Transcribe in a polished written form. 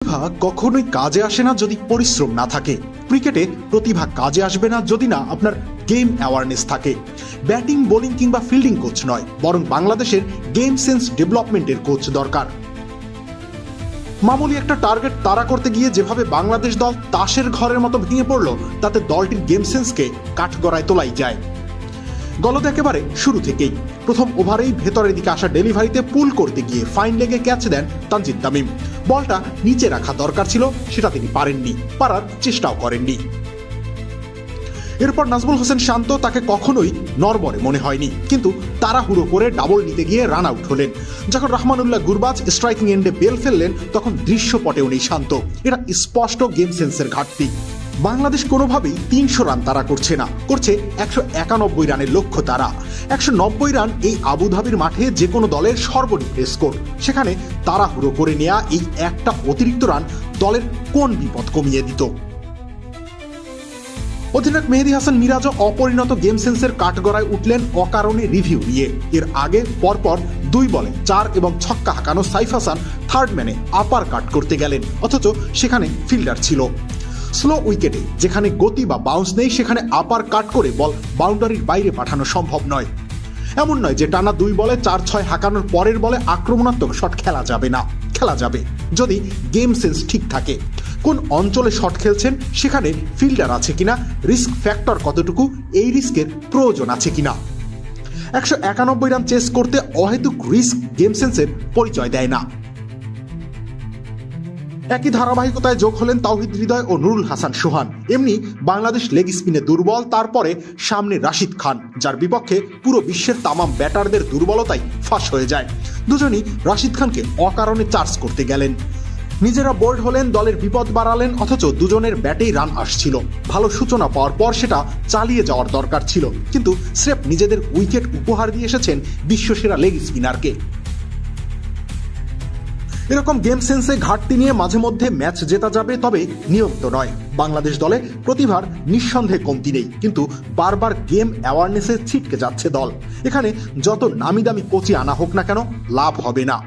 প্রতিভা কখনোই কাজে আসে না যদি পরিশ্রম না থাকে। ক্রিকেটে প্রতিভা কাজে আসবে না যদি না আপনার গেম অ্যাওয়ারনেস থাকে। ব্যাটিং, বোলিং কিংবা ফিল্ডিং কোচ নয়, বরং বাংলাদেশের গেম সেন্স ডেভেলপমেন্টের কোচ দরকার। মামুলি একটা টার্গেট তাড়া করতে গিয়ে যেভাবে বাংলাদেশ দল তাসের ঘরের মতো ভেঙে পড়ল, তাতে দলটির গেম সেন্সকে কাঠগড়ায় তোলাই যায়। গলদ একেবারে শুরু থেকেই প্রথম ওভারেই ভেতরের দিকে আসা ডেলিভারিতে পুল করতে গিয়ে ফাইন লেগে ক্যাচ দেন তানজিদ তামিম। বলটা নিচে রাখা দরকার ছিল, সেটা তিনি পারেননি, পারার চেষ্টাও করেননি। এরপর নাজমুল হোসেন শান্ত তাকে কখনোই নড়বড়ে মনে হয়নি, কিন্তু তাড়াহুড়ো করে ডাবল নিতে গিয়ে রান আউট হলেন। যখন রহমানুল্লাহ গুরবাজ স্ট্রাইকিং এন্ডে বেল ফেললেন, তখন দৃশ্যপটেও নেই শান্ত। এটা স্পষ্ট গেম সেন্সের ঘাটতি। বাংলাদেশ কোনোভাবেই 300 রান তাড়া করছে না, করছে 191 রানের লক্ষ্য তারা। 190 রান এই আবুধাবির মাঠে যে কোনো দলের সর্বনিম্ন স্কোর। সেখানে তাড়াহুড়ো করে নেওয়া এই একটা অতিরিক্ত রান দলের কোন বিপদ কমিয়ে দিত। অধিনায়ক মেহেদী হাসান মিরাজও অপরিণত গেম সেন্সের কাঠগড়ায় উঠলেন অকারণে রিভিউ নিয়ে। এর আগে পরপর 2 বলে 4 এবং ছক্কা হাঁকানো সাইফ হাসান থার্ড ম্যানে আপার কাট করতে গেলেন, অথচ সেখানে ফিল্ডার ছিল। স্লো উইকেটে যেখানে গতি বা বাউন্স নেই, সেখানে আপার কাট করে বল বাউন্ডারির বাইরে পাঠানো সম্ভব নয়। এমন নয় যে টানা 2 বলে 4-6 হাঁকানোর পরের বলে আক্রমণাত্মক শট খেলা যাবে না। খেলা যাবে যদি গেম সেন্স ঠিক থাকে। কোন অঞ্চলে শট খেলছেন, সেখানে ফিল্ডার আছে কিনা, রিস্ক ফ্যাক্টর কতটুকু, এই রিস্কের প্রয়োজন আছে কিনা। 191 রান চেস করতে অহেতুক রিস্ক গেম সেন্সের পরিচয় দেয় না। একই ধারাবাহিকতায় যোগ হলেন তাওহিদ হৃদয় ও নুরুল হাসান সোহান। এমনি বাংলাদেশ লেগ স্পিনে দুর্বল, তারপরে সামনে রাশিদ খান, যার বিপক্ষে পুরো বিশ্বের তামাম ব্যাটারদের দুর্বলতাই ফাঁস হয়ে যায়। দুজনই রাশিদ খানকে অকারণে চার্জ করতে গেলেন। নিজেরা বোল্ড হলেন, দলের বিপদ বাড়ালেন, অথচ দুজনের ব্যাটেই রান আসছিল। ভালো সূচনা পাওয়ার পর সেটা চালিয়ে যাওয়ার দরকার ছিল, কিন্তু স্রেফ নিজেদের উইকেট উপহার দিয়ে এসেছেন বিশ্বসেরা লেগ স্পিনারকে। এরকম গেম সেন্সে ঘাটতি নিয়ে মাঝে মধ্যে ম্যাচ জেতা যাবে, তবে নিয়মিত নয়। বাংলাদেশ দলে প্রতিভার নিঃসন্দেহে কমতি নেই, কিন্তু বারবার গেম অ্যাওয়ারনেসে ছিটকে যাচ্ছে দল। এখানে যত নামি দামি কোচই আনা হোক না কেন, লাভ হবে না।